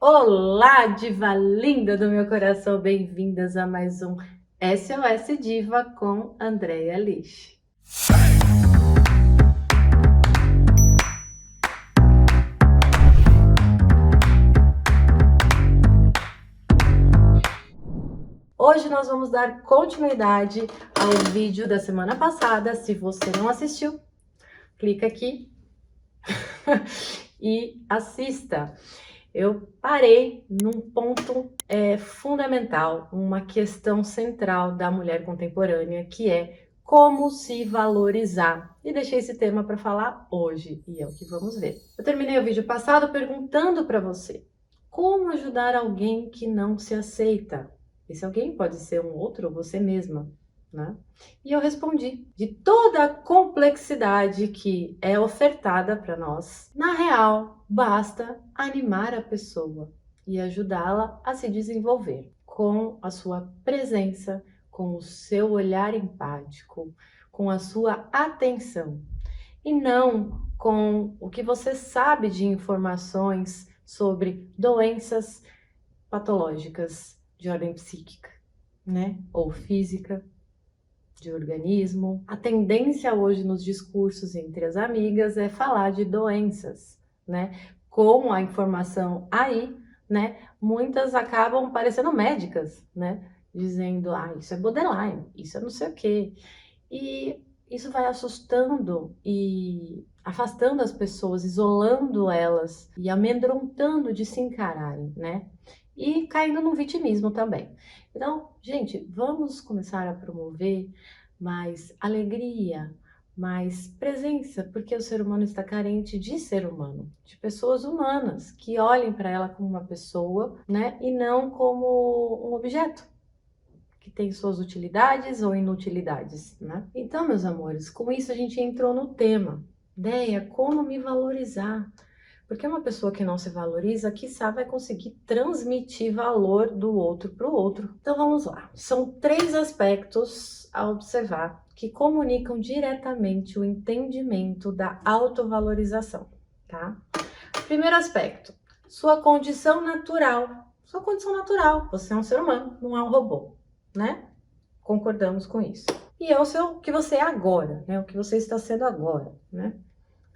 Olá, diva linda do meu coração, bem-vindas a mais um SOS Diva com Andréia Lixe. Hoje nós vamos dar continuidade ao vídeo da semana passada. Se você não assistiu, clica aqui e assista. Eu parei num ponto fundamental, uma questão central da mulher contemporânea, que é como se valorizar. E deixei esse tema para falar hoje, e é o que vamos ver. Eu terminei o vídeo passado perguntando para você, como ajudar alguém que não se aceita? Esse alguém pode ser um outro ou você mesma, né? E eu respondi, de toda a complexidade que é ofertada para nós, na real, basta animar a pessoa e ajudá-la a se desenvolver com a sua presença, com o seu olhar empático, com a sua atenção, e não com o que você sabe de informações sobre doenças patológicas de ordem psíquica, né? Ou física, de organismo. A tendência hoje nos discursos entre as amigas é falar de doenças, né? Com a informação aí, né? Muitas acabam parecendo médicas, né? Dizendo, isso é borderline, isso é não sei o quê. E isso vai assustando e afastando as pessoas, isolando elas e amedrontando de se encararem, né? E caindo no vitimismo também. Então, gente, vamos começar a promover mais alegria, mais presença, porque o ser humano está carente de ser humano, de pessoas humanas que olhem para ela como uma pessoa, né? E não como um objeto que tem suas utilidades ou inutilidades, né? Então, meus amores, com isso a gente entrou no tema. Ideia, como me valorizar? Porque uma pessoa que não se valoriza, quiçá vai conseguir transmitir valor do outro para o outro. Então vamos lá. São 3 aspectos a observar que comunicam diretamente o entendimento da autovalorização, tá? Primeiro aspecto, sua condição natural. Sua condição natural. Você é um ser humano, não é um robô, né? Concordamos com isso. E é o que você é agora, né? O que você está sendo agora, né?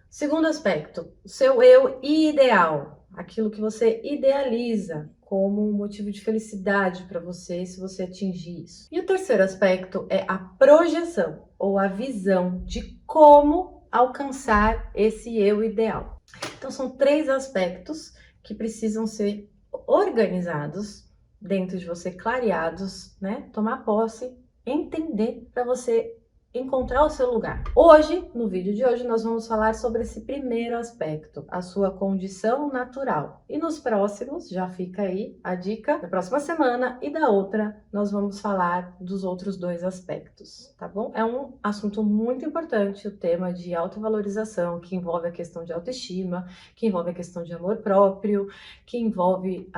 Segundo aspecto, o seu eu ideal, aquilo que você idealiza como um motivo de felicidade para você se você atingir isso. E o terceiro aspecto é a projeção ou a visão de como alcançar esse eu ideal. Então são 3 aspectos que precisam ser organizados dentro de você, clareados, né? Tomar posse, entender para você encontrar o seu lugar. Hoje, no vídeo de hoje, nós vamos falar sobre esse primeiro aspecto, a sua condição natural. E nos próximos, já fica aí a dica, da próxima semana e da outra, nós vamos falar dos outros 2 aspectos, tá bom? É um assunto muito importante, o tema de autovalorização, que envolve a questão de autoestima, que envolve a questão de amor próprio, que envolve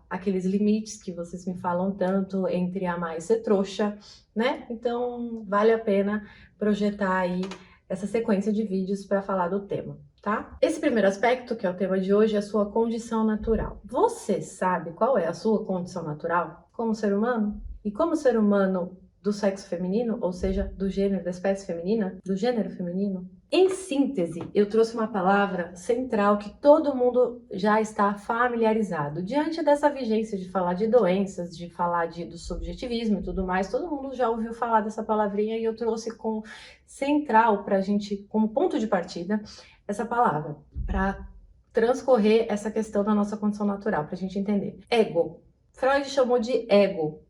aqueles limites que vocês me falam tanto entre amar e ser trouxa, né? Então, vale a pena projetar aí essa sequência de vídeos para falar do tema, tá? Esse primeiro aspecto, que é o tema de hoje, é a sua condição natural. Você sabe qual é a sua condição natural como ser humano? E como ser humano do sexo feminino, ou seja, do gênero, da espécie feminina, do gênero feminino? Em síntese, eu trouxe uma palavra central que todo mundo já está familiarizado. Diante dessa vigência de falar de doenças, de falar do subjetivismo e tudo mais, todo mundo já ouviu falar dessa palavrinha e eu trouxe como central para a gente, como ponto de partida, essa palavra, para transcorrer essa questão da nossa condição natural, para a gente entender. Ego. Freud chamou de ego.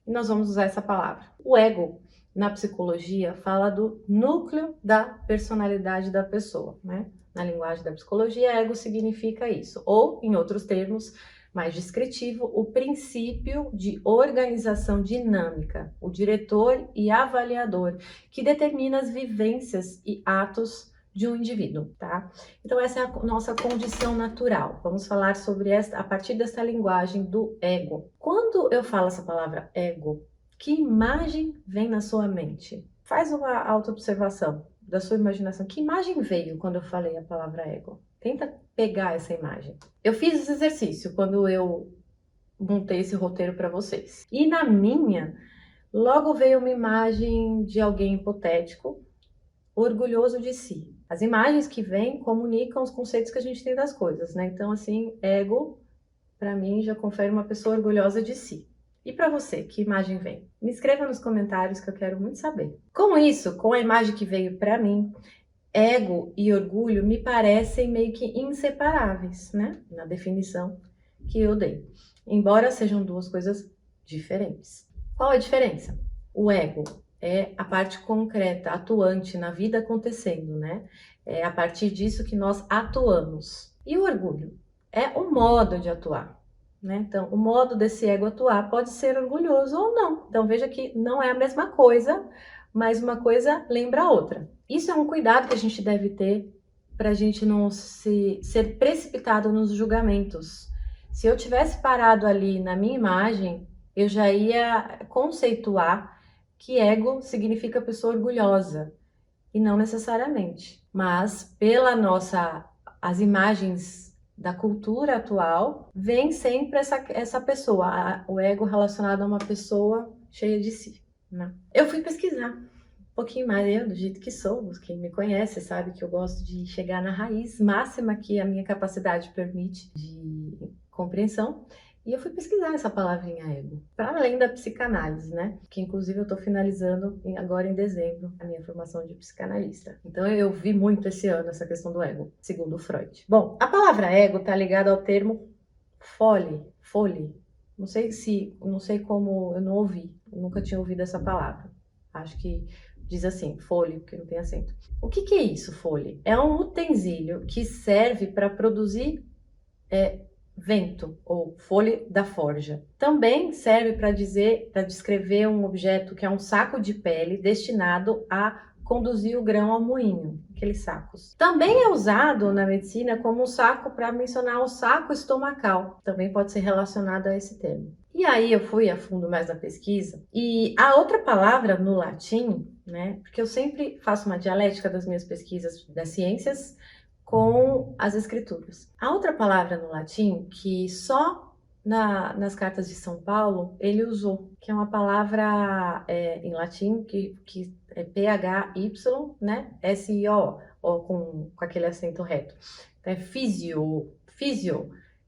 E nós vamos usar essa palavra. O ego, na psicologia, fala do núcleo da personalidade da pessoa, né? Na linguagem da psicologia, ego significa isso. Ou, em outros termos, mais descritivo, o princípio de organização dinâmica, o diretor e avaliador, que determina as vivências e atos de um indivíduo, tá? Então essa é a nossa condição natural. Vamos falar sobre esta a partir dessa linguagem do ego. Quando eu falo essa palavra ego, que imagem vem na sua mente? Faz uma autoobservação da sua imaginação. Que imagem veio quando eu falei a palavra ego? Tenta pegar essa imagem. Eu fiz esse exercício quando eu montei esse roteiro para vocês. E na minha, logo veio uma imagem de alguém hipotético, orgulhoso de si. As imagens que vêm comunicam os conceitos que a gente tem das coisas, né? Então, assim, ego, para mim, já confere uma pessoa orgulhosa de si. E para você, que imagem vem? Me escreva nos comentários que eu quero muito saber. Com isso, com a imagem que veio para mim, ego e orgulho me parecem meio que inseparáveis, né? Na definição que eu dei. Embora sejam duas coisas diferentes. Qual a diferença? O ego é a parte concreta, atuante na vida acontecendo, né? É a partir disso que nós atuamos. E o orgulho é o modo de atuar, né? Então, o modo desse ego atuar pode ser orgulhoso ou não. Então, veja que não é a mesma coisa, mas uma coisa lembra a outra. Isso é um cuidado que a gente deve ter para a gente não ser precipitado nos julgamentos. Se eu tivesse parado ali na minha imagem, eu já ia conceituar que ego significa pessoa orgulhosa, e não necessariamente. Mas as imagens da cultura atual, vem sempre essa pessoa, o ego relacionado a uma pessoa cheia de si, né? Eu fui pesquisar um pouquinho mais, eu, do jeito que sou, quem me conhece sabe que eu gosto de chegar na raiz máxima que a minha capacidade permite de compreensão. E eu fui pesquisar essa palavrinha ego, para além da psicanálise, né? Que inclusive eu estou finalizando agora em dezembro a minha formação de psicanalista. Então eu vi muito esse ano essa questão do ego, segundo Freud. Bom, a palavra ego está ligada ao termo fole. Não sei como, eu não ouvi, eu nunca tinha ouvido essa palavra. Acho que diz assim, fole, porque não tem acento. O que é isso, fole? É um utensílio que serve para produzir vento ou folha da forja. Também serve para descrever um objeto que é um saco de pele destinado a conduzir o grão ao moinho, aqueles sacos. Também é usado na medicina como um saco para mencionar o saco estomacal. Também pode ser relacionado a esse termo. E aí eu fui a fundo mais na pesquisa e a outra palavra no latim, né? Porque eu sempre faço uma dialética das minhas pesquisas das ciências com as escrituras. A outra palavra no latim que só nas cartas de São Paulo ele usou, que é uma palavra em latim que é PHY, né? SIO, ou com aquele acento reto. Então, é físio,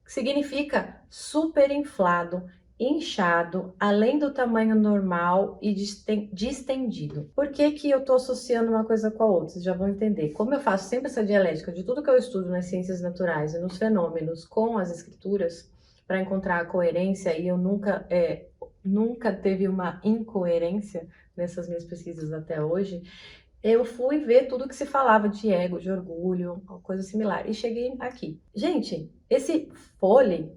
que significa super inflado, inchado, além do tamanho normal e distendido. Por que eu estou associando uma coisa com a outra? Vocês já vão entender. Como eu faço sempre essa dialética de tudo que eu estudo nas ciências naturais e nos fenômenos com as escrituras, para encontrar a coerência, e eu nunca teve uma incoerência nessas minhas pesquisas até hoje, eu fui ver tudo que se falava de ego, de orgulho, coisa similar, e cheguei aqui. Gente, esse fole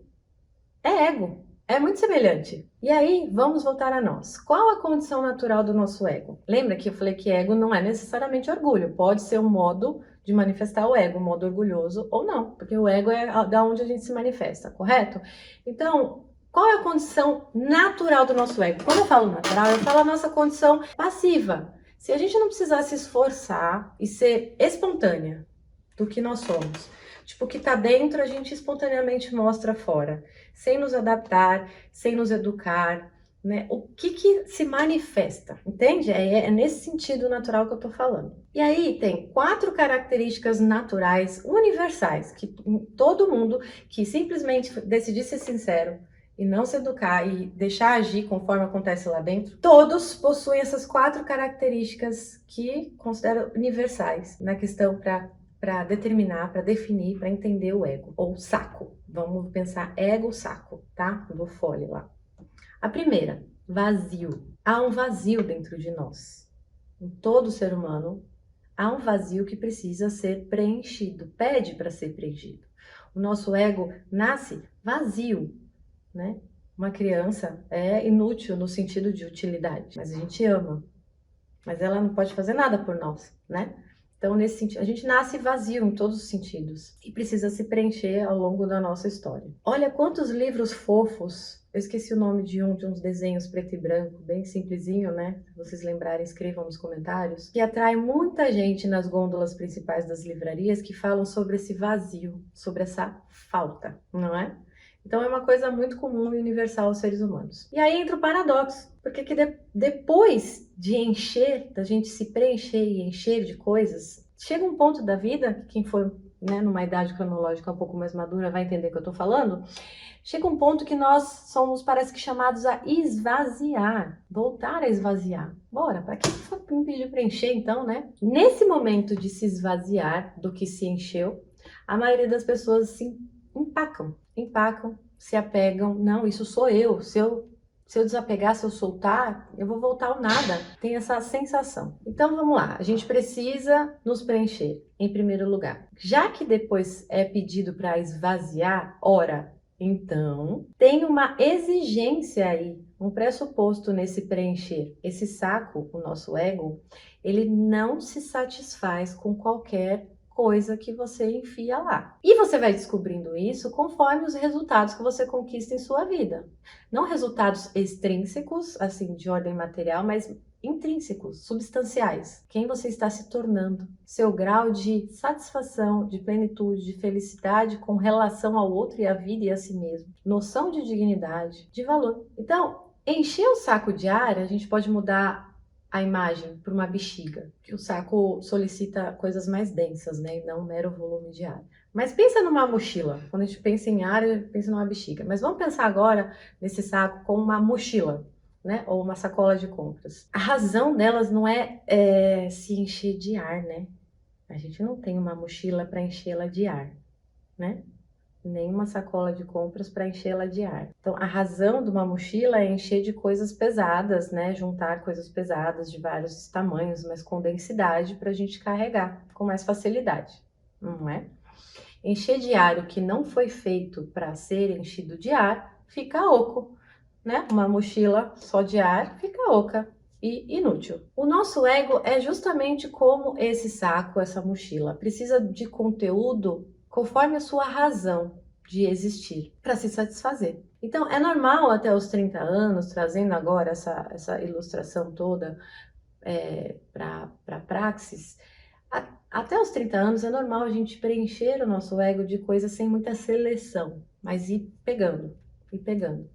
é ego. É muito semelhante. E aí, vamos voltar a nós. Qual a condição natural do nosso ego? Lembra que eu falei que ego não é necessariamente orgulho. Pode ser um modo de manifestar o ego, um modo orgulhoso ou não. Porque o ego é da onde a gente se manifesta, correto? Então, qual é a condição natural do nosso ego? Quando eu falo natural, eu falo a nossa condição passiva. Se a gente não precisar se esforçar e ser espontânea do que nós somos, tipo, o que tá dentro a gente espontaneamente mostra fora, sem nos adaptar, sem nos educar, né? O que se manifesta, entende? É nesse sentido natural que eu tô falando. E aí tem 4 características naturais universais que todo mundo que simplesmente decidir ser sincero e não se educar e deixar agir conforme acontece lá dentro, todos possuem essas 4 características que considero universais na questão para determinar, para definir, para entender o ego, ou saco. Vamos pensar ego, saco, tá? Do fole lá. A primeira, vazio. Há um vazio dentro de nós. Em todo ser humano, há um vazio que precisa ser preenchido, pede para ser preenchido. O nosso ego nasce vazio, né? Uma criança é inútil no sentido de utilidade, mas a gente ama. Mas ela não pode fazer nada por nós, né? Então, nesse sentido, a gente nasce vazio em todos os sentidos e precisa se preencher ao longo da nossa história. Olha quantos livros fofos, eu esqueci o nome de uns desenhos preto e branco, bem simplesinho, né? Se vocês lembrarem, escrevam nos comentários, que atrai muita gente nas gôndolas principais das livrarias que falam sobre esse vazio, sobre essa falta, não é? Então é uma coisa muito comum e universal aos seres humanos. E aí entra o paradoxo, porque depois de encher, da gente se preencher e encher de coisas, chega um ponto da vida, que quem for, né, numa idade cronológica um pouco mais madura vai entender o que eu tô falando, chega um ponto que nós somos, parece que, chamados a esvaziar, voltar a esvaziar. Bora, para que foi me pedir para encher então, né? Nesse momento de se esvaziar do que se encheu, a maioria das pessoas se empacam, se apegam. Não, isso sou eu. Se eu desapegar, se eu soltar, eu vou voltar ao nada. Tem essa sensação. Então vamos lá, a gente precisa nos preencher, em primeiro lugar. Já que depois é pedido para esvaziar, ora, então tem uma exigência aí, um pressuposto nesse preencher. Esse saco, o nosso ego, ele não se satisfaz com qualquer coisa que você enfia lá. E você vai descobrindo isso conforme os resultados que você conquista em sua vida. Não resultados extrínsecos, assim, de ordem material, mas intrínsecos, substanciais. Quem você está se tornando. Seu grau de satisfação, de plenitude, de felicidade com relação ao outro e à vida e a si mesmo. Noção de dignidade, de valor. Então, encher o saco de ar, a gente pode mudar a imagem para uma bexiga, que o saco solicita coisas mais densas, né, e não um mero volume de ar. Mas pensa numa mochila, quando a gente pensa em ar, pensa numa bexiga. Mas vamos pensar agora nesse saco como uma mochila, né, ou uma sacola de compras. A razão delas não é se encher de ar, né? A gente não tem uma mochila para enchê-la de ar, né? Nem uma sacola de compras para enchê-la de ar. Então, a razão de uma mochila é encher de coisas pesadas, né? Juntar coisas pesadas de vários tamanhos, mas com densidade para a gente carregar com mais facilidade, não é? Encher de ar o que não foi feito para ser enchido de ar fica oco, né? Uma mochila só de ar fica oca e inútil. O nosso ego é justamente como esse saco, essa mochila. Precisa de conteúdo conforme a sua razão de existir, para se satisfazer. Então, é normal até os 30 anos, trazendo agora essa ilustração toda para a praxis, até os 30 anos é normal a gente preencher o nosso ego de coisas sem muita seleção, mas ir pegando,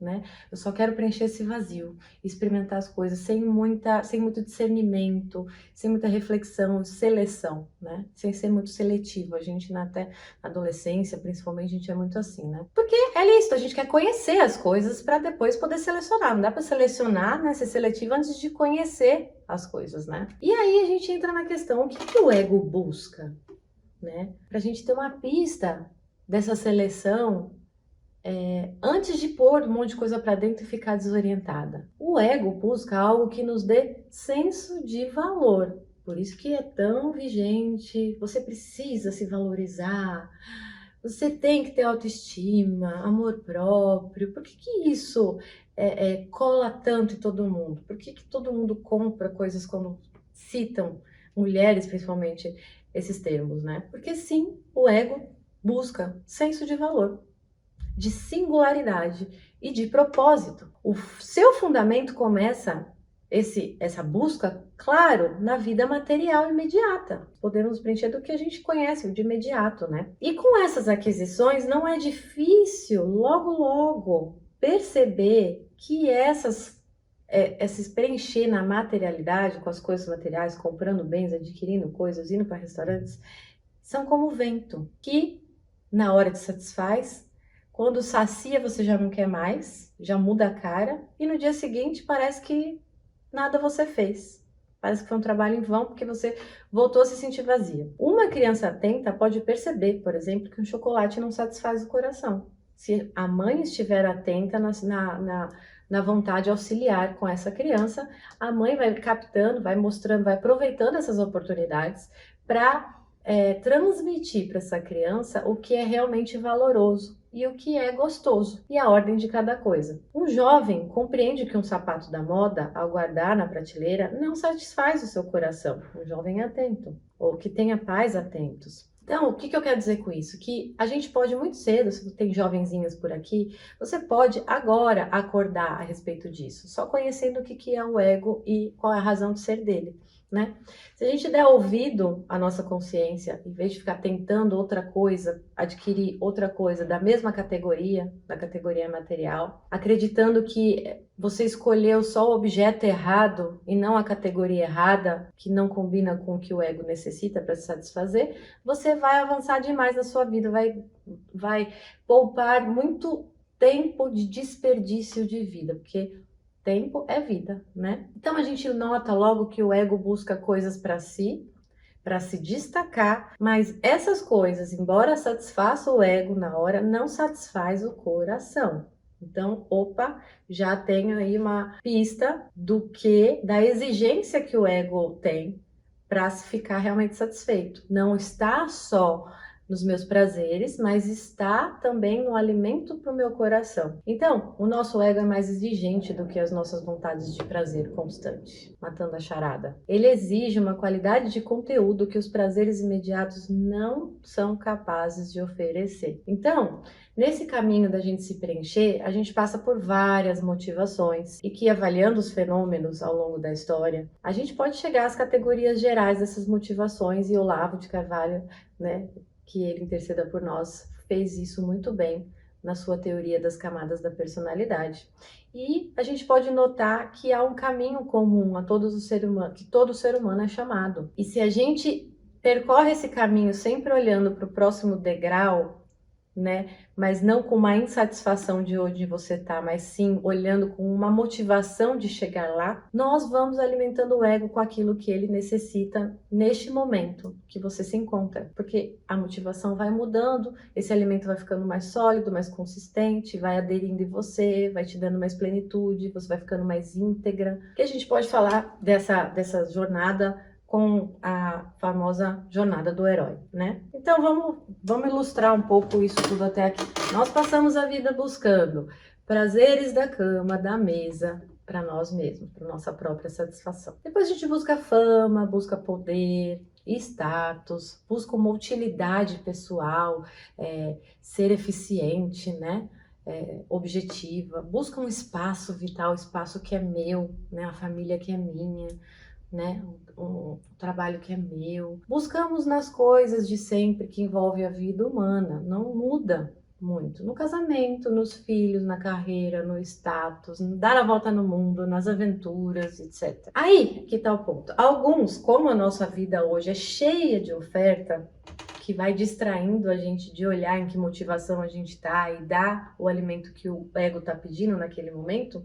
né? Eu só quero preencher esse vazio, experimentar as coisas sem muito discernimento, sem muita reflexão, seleção, né? Sem ser muito seletivo. A gente, até na adolescência, principalmente, a gente é muito assim, né? Porque é lícito, a gente quer conhecer as coisas para depois poder selecionar. Não dá para selecionar, né? Ser seletivo antes de conhecer as coisas, né? E aí a gente entra na questão, o que o ego busca, né? Pra gente ter uma pista dessa seleção antes de pôr um monte de coisa para dentro e ficar desorientada. O ego busca algo que nos dê senso de valor. Por isso que é tão vigente. Você precisa se valorizar. Você tem que ter autoestima, amor próprio. Por que isso cola tanto em todo mundo? Por que todo mundo compra coisas quando citam mulheres, principalmente, esses termos, né? Porque sim, o ego busca senso de valor, de singularidade e de propósito. O seu fundamento começa essa busca, claro, na vida material imediata. Podemos preencher do que a gente conhece, o de imediato, né? E com essas aquisições não é difícil, logo, perceber que esses preencher na materialidade, com as coisas materiais, comprando bens, adquirindo coisas, indo para restaurantes, são como vento, que na hora te satisfaz. Quando sacia, você já não quer mais, já muda a cara, e no dia seguinte parece que nada você fez. Parece que foi um trabalho em vão, porque você voltou a se sentir vazia. Uma criança atenta pode perceber, por exemplo, que um chocolate não satisfaz o coração. Se a mãe estiver atenta na vontade de auxiliar com essa criança, a mãe vai captando, vai mostrando, vai aproveitando essas oportunidades para transmitir para essa criança o que é realmente valoroso e o que é gostoso e a ordem de cada coisa. Um jovem compreende que um sapato da moda, ao guardar na prateleira, não satisfaz o seu coração. Um jovem atento, ou que tenha pais atentos. Então, o que eu quero dizer com isso? Que a gente pode muito cedo, se tem jovenzinhas por aqui, você pode agora acordar a respeito disso, só conhecendo o que é o ego e qual é a razão de ser dele, né? Se a gente der ouvido à nossa consciência, em vez de ficar tentando outra coisa, adquirir outra coisa da mesma categoria, da categoria material, acreditando que você escolheu só o objeto errado e não a categoria errada, que não combina com o que o ego necessita para se satisfazer, você vai avançar demais na sua vida, vai poupar muito tempo de desperdício de vida, porque tempo é vida, né? Então a gente nota logo que o ego busca coisas para se destacar, mas essas coisas, embora satisfaça o ego na hora, não satisfaz o coração. Então, opa, já tenho aí uma pista da exigência que o ego tem para se ficar realmente satisfeito. Não está só nos meus prazeres, mas está também no alimento para o meu coração. Então, o nosso ego é mais exigente do que as nossas vontades de prazer constante, matando a charada. Ele exige uma qualidade de conteúdo que os prazeres imediatos não são capazes de oferecer. Então, nesse caminho da gente se preencher, a gente passa por várias motivações e que, avaliando os fenômenos ao longo da história, a gente pode chegar às categorias gerais dessas motivações, e Olavo de Carvalho, né, que ele interceda por nós, fez isso muito bem na sua teoria das camadas da personalidade. E a gente pode notar que há um caminho comum a todos os seres humanos, que todo ser humano é chamado. E se a gente percorre esse caminho sempre olhando para o próximo degrau, né? Mas não com uma insatisfação de onde você está, mas sim olhando com uma motivação de chegar lá, nós vamos alimentando o ego com aquilo que ele necessita neste momento que você se encontra, porque a motivação vai mudando, esse alimento vai ficando mais sólido, mais consistente, vai aderindo em você, vai te dando mais plenitude, você vai ficando mais íntegra. O que a gente pode falar dessa jornada com a famosa jornada do herói, né? Então vamos ilustrar um pouco isso tudo até aqui. Nós passamos a vida buscando prazeres da cama, da mesa, para nós mesmos, para nossa própria satisfação. Depois a gente busca fama, busca poder, status, busca uma utilidade pessoal, ser eficiente, né? Objetiva, busca um espaço vital, espaço que é meu, né? A família que é minha, né? Um trabalho que é meu. Buscamos nas coisas de sempre que envolve a vida humana, não muda muito. No casamento, nos filhos, na carreira, no status, dar a volta no mundo, nas aventuras, etc. Aí que tá o ponto. Alguns, como a nossa vida hoje é cheia de oferta, que vai distraindo a gente de olhar em que motivação a gente tá e dar o alimento que o ego tá pedindo naquele momento,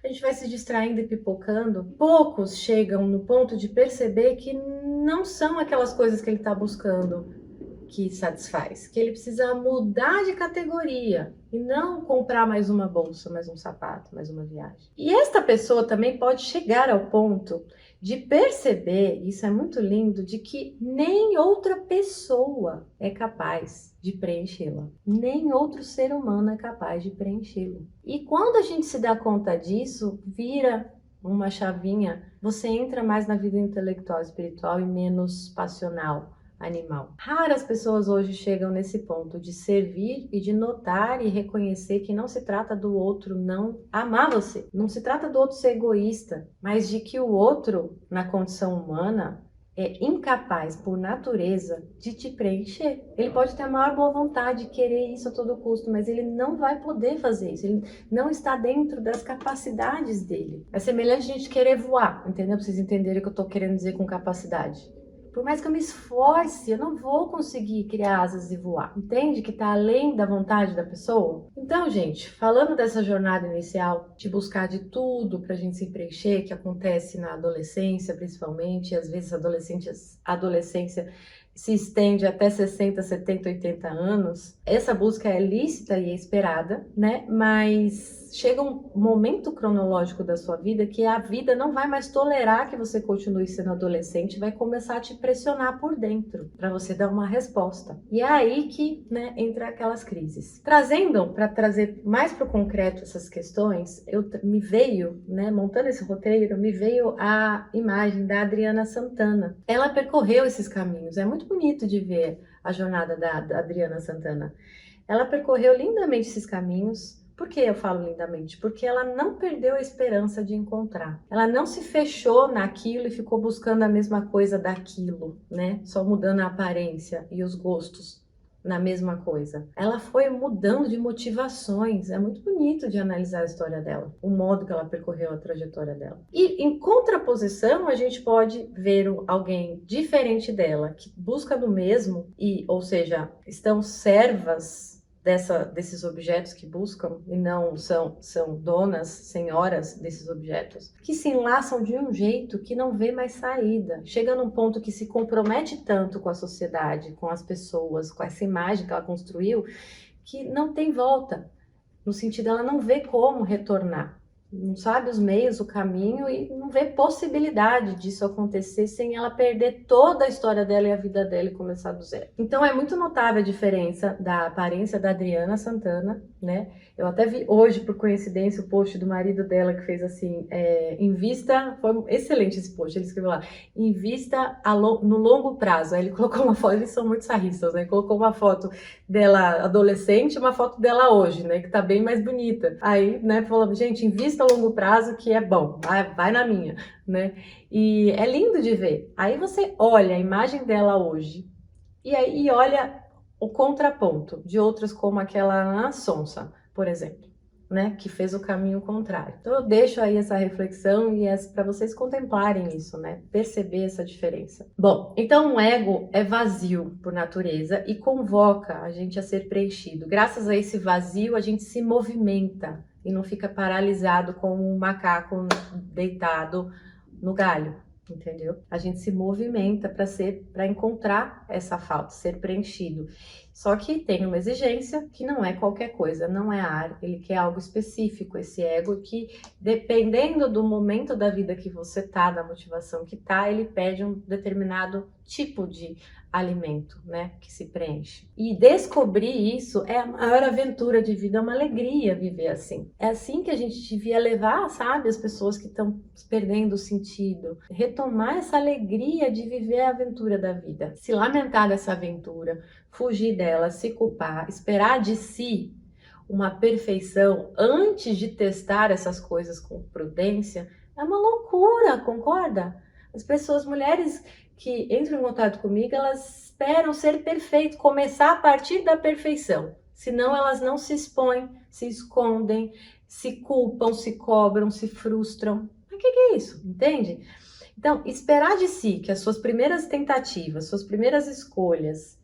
a gente vai se distraindo e pipocando. Poucos chegam no ponto de perceber que não são aquelas coisas que ele está buscando que satisfaz, que ele precisa mudar de categoria e não comprar mais uma bolsa, mais um sapato, mais uma viagem. E esta pessoa também pode chegar ao ponto de perceber, isso é muito lindo, de que nem outra pessoa é capaz de preenchê-la. Nem outro ser humano é capaz de preenchê-lo. E quando a gente se dá conta disso, vira uma chavinha, você entra mais na vida intelectual, espiritual e menos passional, animal. Raras pessoas hoje chegam nesse ponto de servir e de notar e reconhecer que não se trata do outro não amar você, não se trata do outro ser egoísta, mas de que o outro, na condição humana, é incapaz, por natureza, de te preencher. Ele pode ter a maior boa vontade, querer isso a todo custo, mas ele não vai poder fazer isso. Ele não está dentro das capacidades dele. É semelhante a gente querer voar, entendeu? Pra vocês entenderem o que eu tô querendo dizer com capacidade. Por mais que eu me esforce, eu não vou conseguir criar asas e voar. Entende que está além da vontade da pessoa? Então, gente, falando dessa jornada inicial de buscar de tudo para a gente se preencher, que acontece na adolescência principalmente, e às vezes a adolescência se estende até 60, 70, 80 anos, essa busca é lícita e é esperada, né? Mas chega um momento cronológico da sua vida que a vida não vai mais tolerar que você continue sendo adolescente, vai começar a te pressionar por dentro para você dar uma resposta. E é aí que, né, entra aquelas crises. Para trazer mais para o concreto essas questões, me veio, né, montando esse roteiro, me veio a imagem da Adriana Santana. Ela percorreu esses caminhos. É muito bonito de ver a jornada da Adriana Santana. Ela percorreu lindamente esses caminhos. Por que eu falo lindamente? Porque ela não perdeu a esperança de encontrar. Ela não se fechou naquilo e ficou buscando a mesma coisa daquilo, né? Só mudando a aparência e os gostos na mesma coisa. Ela foi mudando de motivações. É muito bonito de analisar a história dela, o modo que ela percorreu a trajetória dela. E em contraposição, a gente pode ver alguém diferente dela, que busca do mesmo, ou seja, estão servas desses objetos que buscam e não são donas, senhoras desses objetos, que se enlaçam de um jeito que não vê mais saída. Chega num ponto que se compromete tanto com a sociedade, com as pessoas, com essa imagem que ela construiu, que não tem volta. No sentido, ela não vê como retornar. Não sabe os meios, o caminho e não vê possibilidade disso acontecer sem ela perder toda a história dela e a vida dela e começar do zero. Então é muito notável a diferença da aparência da Adriana Santana, né? Eu até vi hoje, por coincidência, o post do marido dela que fez assim, invista, foi excelente esse post, ele escreveu lá, invista no longo prazo. Aí ele colocou uma foto, eles são muito sarristas, né? Colocou uma foto dela adolescente e uma foto dela hoje, né? Que tá bem mais bonita. Aí, né, falou, gente, invista a longo prazo que é bom, vai na minha, né? E é lindo de ver. Aí você olha a imagem dela hoje e olha o contraponto de outras como aquela Ana Sonsa, por exemplo, né, que fez o caminho contrário. Então eu deixo aí essa reflexão e para vocês contemplarem isso, né, perceber essa diferença. Bom, então o ego é vazio por natureza e convoca a gente a ser preenchido. Graças a esse vazio a gente se movimenta e não fica paralisado como um macaco deitado no galho. Entendeu? A gente se movimenta para encontrar essa falta, ser preenchido. Só que tem uma exigência que não é qualquer coisa, não é ar, ele quer algo específico, esse ego que, dependendo do momento da vida que você tá, da motivação que tá, ele pede um determinado tipo de alimento, né, que se preenche. E descobrir isso é a maior aventura de vida, é uma alegria viver assim. É assim que a gente devia levar, sabe, as pessoas que estão perdendo o sentido, retomar essa alegria de viver a aventura da vida, se lamentar dessa aventura, fugir dela, se culpar, esperar de si uma perfeição antes de testar essas coisas com prudência, é uma loucura, concorda? As pessoas, mulheres que entram em contato comigo, elas esperam ser perfeitas, começar a partir da perfeição. Senão elas não se expõem, se escondem, se culpam, se cobram, se frustram. Mas o que é isso? Entende? Então, esperar de si que as suas primeiras tentativas, suas primeiras escolhas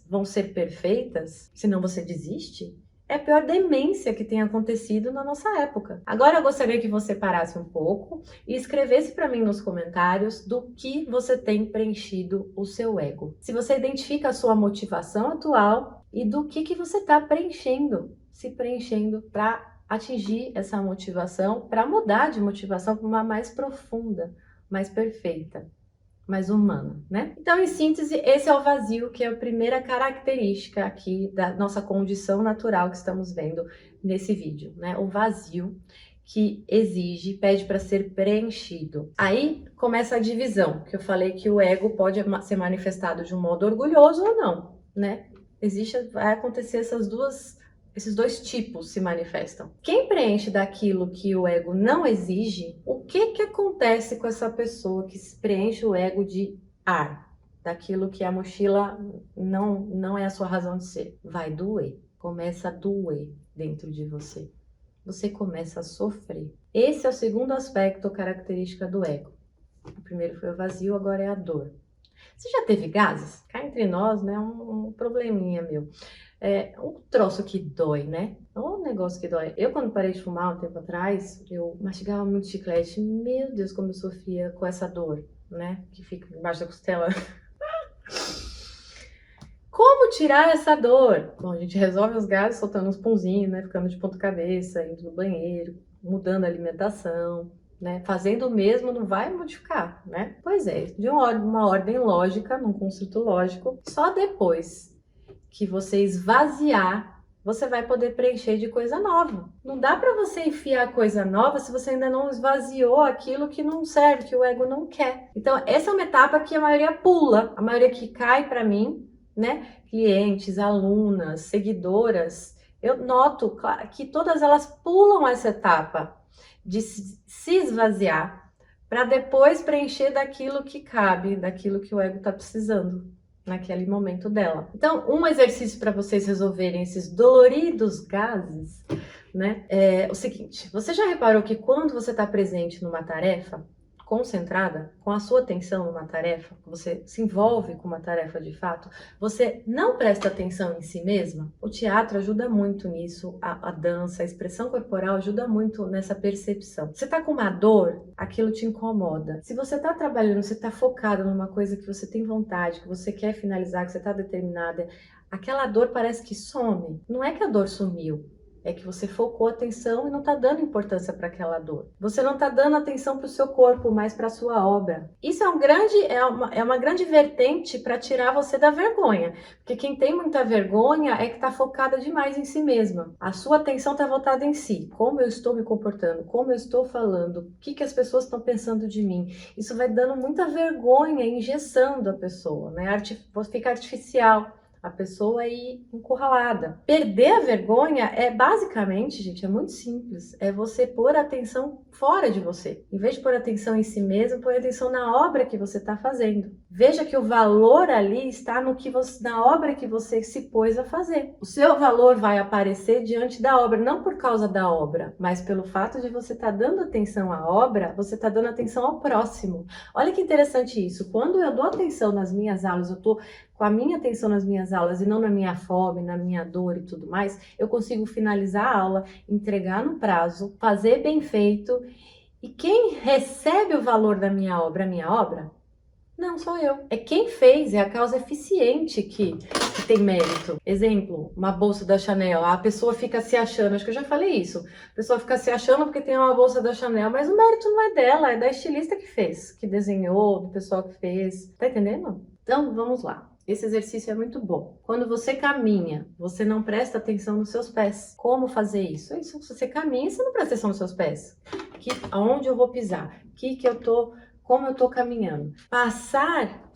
vão ser perfeitas, senão você desiste, é a pior demência que tem acontecido na nossa época. Agora eu gostaria que você parasse um pouco e escrevesse para mim nos comentários do que você tem preenchido o seu ego. Se você identifica a sua motivação atual e do que você está preenchendo, se preenchendo para atingir essa motivação, para mudar de motivação para uma mais profunda, mais perfeita, mais humana, né? Então, em síntese, esse é o vazio, que é a primeira característica aqui da nossa condição natural que estamos vendo nesse vídeo, né? O vazio que exige, pede para ser preenchido. Aí começa a divisão, que eu falei que o ego pode ser manifestado de um modo orgulhoso ou não, né? Vai acontecer esses dois tipos se manifestam. Quem preenche daquilo que o ego não exige, o que acontece com essa pessoa que se preenche o ego de ar? Daquilo que a mochila não é a sua razão de ser. Vai doer. Começa a doer dentro de você. Você começa a sofrer. Esse é o segundo aspecto, característica do ego. O primeiro foi o vazio, agora é a dor. Você já teve gases? Cá entre nós, né? Um probleminha meu. É um troço que dói, né? É um negócio que dói. Eu, quando parei de fumar um tempo atrás, eu mastigava muito chiclete. Meu Deus, como eu sofria com essa dor, né? Que fica embaixo da costela. Como tirar essa dor? Bom, a gente resolve os gases soltando uns punzinhos, né? Ficando de ponta cabeça, indo no banheiro, mudando a alimentação, né? Fazendo o mesmo não vai modificar, né? Pois é, de uma ordem lógica, num conceito lógico, só depois que você esvaziar, você vai poder preencher de coisa nova. Não dá para você enfiar coisa nova se você ainda não esvaziou aquilo que não serve, que o ego não quer. Então, essa é uma etapa que a maioria pula, a maioria que cai para mim, né? Clientes, alunas, seguidoras, eu noto que todas elas pulam essa etapa de se esvaziar para depois preencher daquilo que cabe, daquilo que o ego está precisando naquele momento dela. Então, um exercício para vocês resolverem esses doloridos gases, né, é o seguinte: você já reparou que quando você está presente numa tarefa, concentrada, com a sua atenção numa tarefa, você se envolve com uma tarefa de fato, você não presta atenção em si mesma? O teatro ajuda muito nisso, a dança, a expressão corporal ajuda muito nessa percepção. Você tá com uma dor, aquilo te incomoda. Se você tá trabalhando, você tá focado numa coisa que você tem vontade, que você quer finalizar, que você tá determinada, aquela dor parece que some. Não é que a dor sumiu, é que você focou a atenção e não está dando importância para aquela dor. Você não está dando atenção para o seu corpo, mas para a sua obra. Isso é uma grande vertente para tirar você da vergonha. Porque quem tem muita vergonha é que está focada demais em si mesma. A sua atenção está voltada em si. Como eu estou me comportando? Como eu estou falando? O que as pessoas estão pensando de mim? Isso vai dando muita vergonha, engessando a pessoa, né? Fica artificial. A pessoa aí encurralada. Perder a vergonha é basicamente, gente, é muito simples. É você pôr a atenção fora de você. Em vez de pôr atenção em si mesmo, põe atenção na obra que você está fazendo. Veja que o valor ali está na obra que você se pôs a fazer. O seu valor vai aparecer diante da obra, não por causa da obra, mas pelo fato de você estar dando atenção à obra, você está dando atenção ao próximo. Olha que interessante isso. Quando eu dou atenção nas minhas aulas, eu estou com a minha atenção nas minhas aulas e não na minha fome, na minha dor e tudo mais, eu consigo finalizar a aula, entregar no prazo, fazer bem feito. E quem recebe o valor da minha obra? Não sou eu. É quem fez, é a causa eficiente que tem mérito. Exemplo, uma bolsa da Chanel. A pessoa fica se achando, acho que eu já falei isso. A pessoa fica se achando porque tem uma bolsa da Chanel, mas o mérito não é dela, é da estilista que fez, que desenhou, do pessoal que fez. Tá entendendo? Então, vamos lá. Esse exercício é muito bom. Quando você caminha, você não presta atenção nos seus pés. Como fazer isso? É isso. Se você caminha, você não presta atenção nos seus pés. Aonde eu vou pisar? Como eu tô caminhando? Passar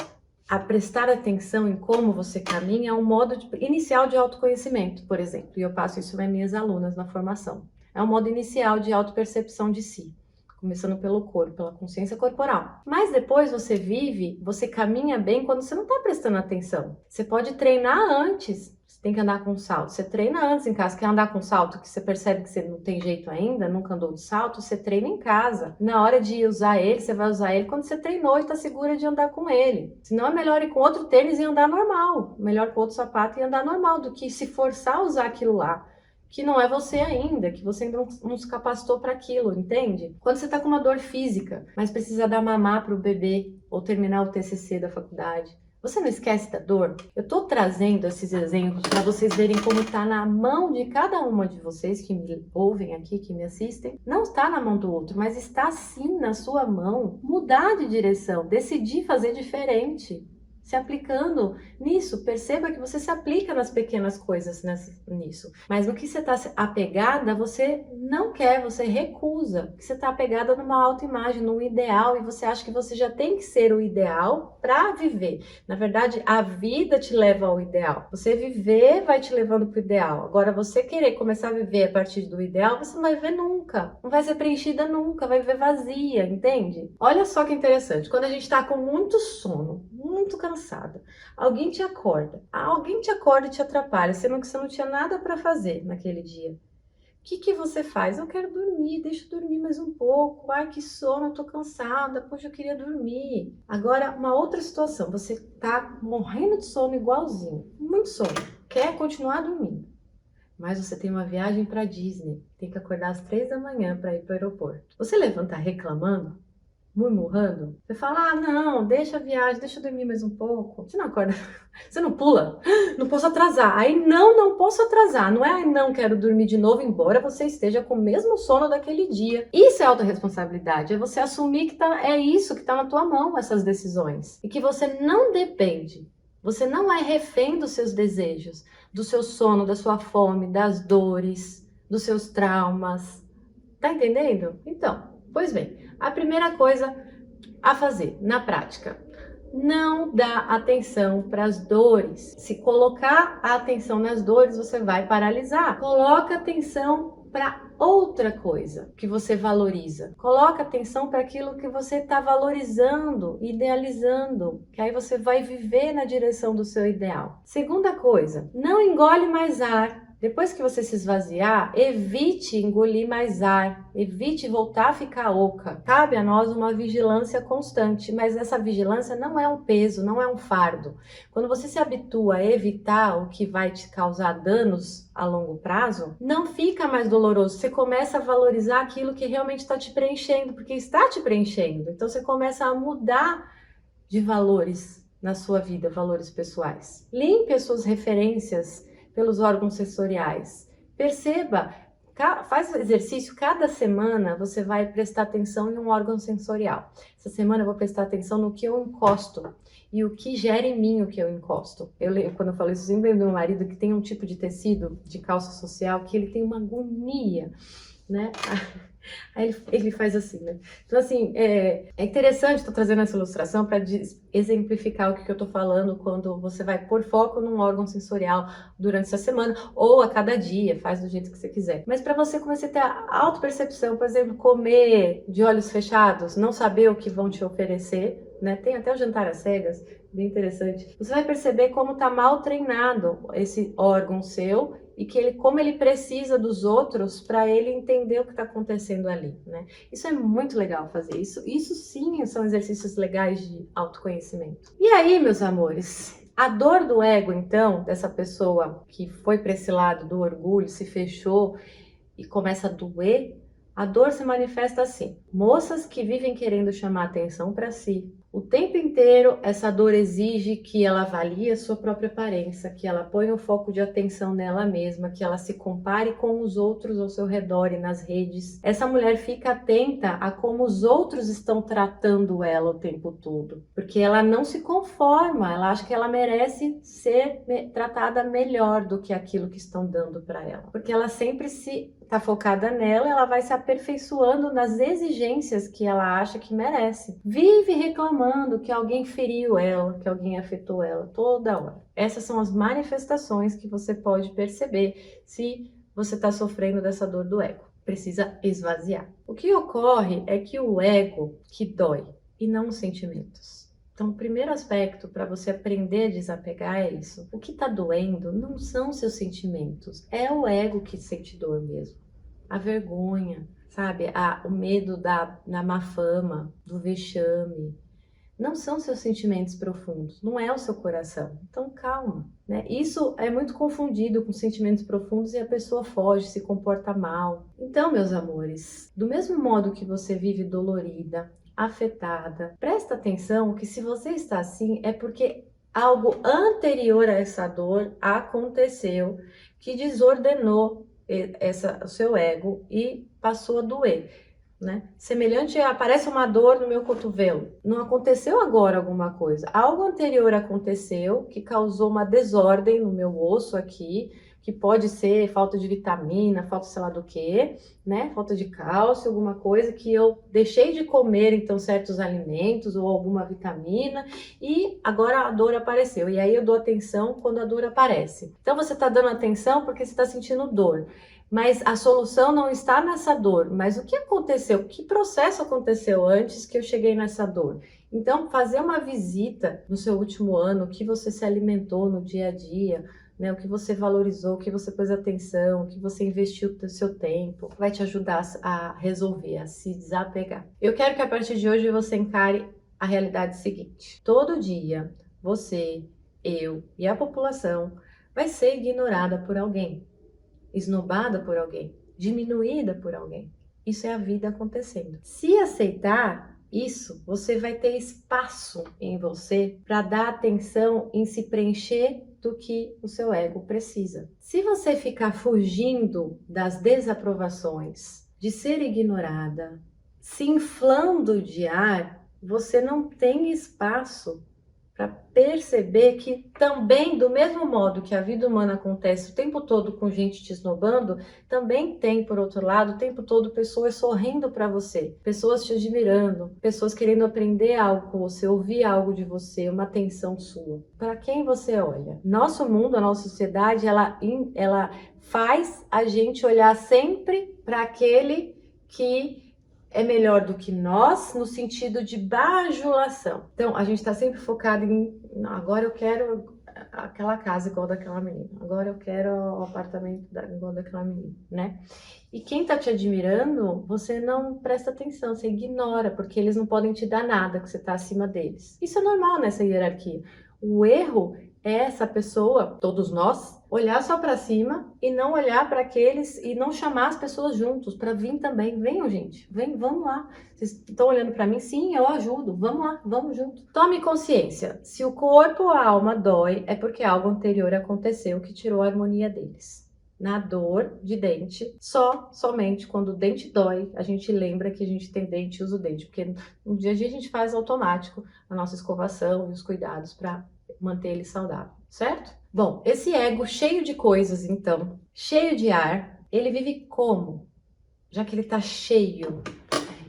a prestar atenção em como você caminha é um modo inicial de autoconhecimento, por exemplo. E eu passo isso nas minhas alunas na formação. É um modo inicial de autopercepção de si. Começando pelo corpo, pela consciência corporal. Mas depois você caminha bem quando você não está prestando atenção. Você pode treinar antes. Você tem que andar com salto. Você treina antes em casa. Quer andar com salto que você percebe que você não tem jeito ainda, nunca andou de salto, você treina em casa. Na hora de usar ele, você vai usar ele quando você treinou e está segura de andar com ele. Senão é melhor ir com outro tênis e andar normal. Melhor com outro sapato e andar normal do que se forçar a usar aquilo lá, que não é você ainda, que você ainda não se capacitou para aquilo, entende? Quando você está com uma dor física, mas precisa dar mamar para o bebê ou terminar o TCC da faculdade, você não esquece da dor? Eu estou trazendo esses exemplos para vocês verem como está na mão de cada uma de vocês que me ouvem aqui, que me assistem. Não está na mão do outro, mas está sim na sua mão mudar de direção, decidir fazer diferente. Se aplicando nisso, perceba que você se aplica nas pequenas coisas nisso. Mas no que você está apegada, você não quer, você recusa. Você está apegada numa autoimagem, num ideal, e você acha que você já tem que ser o ideal para viver. Na verdade, a vida te leva ao ideal. Você viver vai te levando para o ideal. Agora, você querer começar a viver a partir do ideal, você não vai viver nunca. Não vai ser preenchida nunca, vai viver vazia, entende? Olha só que interessante. Quando a gente está com muito sono, muito cansada, alguém te acorda e te atrapalha, sendo que você não tinha nada para fazer naquele dia. O que você faz? Eu quero dormir, deixa eu dormir mais um pouco. Ai, que sono, eu tô cansada, poxa, eu queria dormir. Agora, uma outra situação, você tá morrendo de sono igualzinho, muito sono, quer continuar dormindo, mas você tem uma viagem para Disney, tem que acordar às 3 da manhã para ir para o aeroporto. Você levanta reclamando? murmurando, você fala, ah, não, deixa a viagem, deixa eu dormir mais um pouco. Você não acorda, você não pula, não posso atrasar. Aí não posso atrasar. Não é não quero dormir de novo, embora você esteja com o mesmo sono daquele dia. Isso é autorresponsabilidade, é você assumir que é isso que está na tua mão, essas decisões. E que você não depende, você não é refém dos seus desejos, do seu sono, da sua fome, das dores, dos seus traumas. Tá entendendo? Então, pois bem, a primeira coisa a fazer na prática, não dá atenção para as dores. Se colocar a atenção nas dores, você vai paralisar. Coloca atenção para outra coisa que você valoriza. Coloca atenção para aquilo que você está valorizando, idealizando, que aí você vai viver na direção do seu ideal. Segunda coisa, não engole mais ar. Depois que você se esvaziar, evite engolir mais ar, evite voltar a ficar oca. Cabe a nós uma vigilância constante, mas essa vigilância não é um peso, não é um fardo. Quando você se habitua a evitar o que vai te causar danos a longo prazo, não fica mais doloroso. Você começa a valorizar aquilo que realmente está te preenchendo, porque está te preenchendo. Então você começa a mudar de valores na sua vida, valores pessoais. Limpe as suas referências pelos órgãos sensoriais. Perceba, faz o exercício, cada semana você vai prestar atenção em um órgão sensorial. Essa semana eu vou prestar atenção no que eu encosto e o que gera em mim o que eu encosto. Quando eu falo isso, eu lembro do meu marido que tem um tipo de tecido de calça social que ele tem uma agonia, né? Aí ele faz assim, né? Então, assim, é interessante, estou trazendo essa ilustração para exemplificar o que eu estou falando quando você vai pôr foco num órgão sensorial durante essa semana ou a cada dia, faz do jeito que você quiser. Mas para você começar a ter a autopercepção, por exemplo, comer de olhos fechados, não saber o que vão te oferecer, né? Tem até o jantar às cegas, bem interessante. Você vai perceber como está mal treinado esse órgão seu e que como ele precisa dos outros para ele entender o que está acontecendo ali, né? Isso é muito legal fazer. Isso sim são exercícios legais de autoconhecimento. E aí, meus amores, a dor do ego, então, dessa pessoa que foi para esse lado do orgulho, se fechou e começa a doer, a dor se manifesta assim. Moças que vivem querendo chamar atenção para si. O tempo inteiro, essa dor exige que ela avalie a sua própria aparência, que ela ponha o foco de atenção nela mesma, que ela se compare com os outros ao seu redor e nas redes. Essa mulher fica atenta a como os outros estão tratando ela o tempo todo, porque ela não se conforma, ela acha que ela merece ser tratada melhor do que aquilo que estão dando para ela, porque ela sempre está focada nela, ela vai se aperfeiçoando nas exigências que ela acha que merece. Vive reclamando que alguém feriu ela, que alguém afetou ela toda hora. Essas são as manifestações que você pode perceber se você está sofrendo dessa dor do ego. Precisa esvaziar. O que ocorre é que o ego que dói e não os sentimentos. Então, o primeiro aspecto para você aprender a desapegar é isso. O que está doendo não são seus sentimentos, é o ego que sente dor mesmo. A vergonha, sabe? O medo da má fama, do vexame. Não são seus sentimentos profundos, não é o seu coração. Então, calma, né? Isso é muito confundido com sentimentos profundos e a pessoa foge, se comporta mal. Então, meus amores, do mesmo modo que você vive dolorida, afetada, presta atenção que se você está assim é porque algo anterior a essa dor aconteceu que desordenou o seu ego e passou a doer, né? Semelhante aparece uma dor no meu cotovelo. Não aconteceu agora alguma coisa. Algo anterior aconteceu que causou uma desordem no meu osso aqui, que pode ser falta de vitamina, falta sei lá do que, né? Falta de cálcio, alguma coisa que eu deixei de comer, então, certos alimentos ou alguma vitamina e agora a dor apareceu. E aí eu dou atenção quando a dor aparece. Então você está dando atenção porque você está sentindo dor. Mas a solução não está nessa dor. Mas o que aconteceu? Que processo aconteceu antes que eu cheguei nessa dor? Então, fazer uma visita no seu último ano, o que você se alimentou no dia a dia, né? O que você valorizou, o que você pôs atenção, o que você investiu do seu tempo, vai te ajudar a resolver, a se desapegar. Eu quero que a partir de hoje você encare a realidade seguinte. Todo dia, você, eu e a população vai ser ignorada por alguém, esnobada por alguém, diminuída por alguém. Isso é a vida acontecendo. Se aceitar, isso, você vai ter espaço em você para dar atenção em se preencher do que o seu ego precisa. Se você ficar fugindo das desaprovações, de ser ignorada, se inflando de ar, você não tem espaço para perceber que também, do mesmo modo que a vida humana acontece o tempo todo com gente te esnobando, também tem, por outro lado, o tempo todo pessoas sorrindo para você, pessoas te admirando, pessoas querendo aprender algo com você, ouvir algo de você, uma atenção sua. Para quem você olha? Nosso mundo, a nossa sociedade, ela faz a gente olhar sempre para aquele que é melhor do que nós, no sentido de bajulação. Então, a gente está sempre focado em, não, agora eu quero aquela casa igual daquela menina, agora eu quero o apartamento igual daquela menina, né? E quem tá te admirando, você não presta atenção, você ignora, porque eles não podem te dar nada, que você tá acima deles. Isso é normal nessa hierarquia. O erro é essa pessoa, todos nós, olhar só para cima e não olhar para aqueles e não chamar as pessoas juntos para vir também. Venham, gente, vem, vamos lá. Vocês estão olhando para mim? Sim, eu ajudo. Vamos lá, vamos junto. Tome consciência. Se o corpo ou a alma dói, é porque algo anterior aconteceu que tirou a harmonia deles. Na dor de dente, somente quando o dente dói, a gente lembra que a gente tem dente e usa o dente, porque no dia a dia a gente faz automático a nossa escovação e os cuidados para manter ele saudável, certo? Bom, esse ego cheio de coisas, então, cheio de ar, ele vive como? Já que ele tá cheio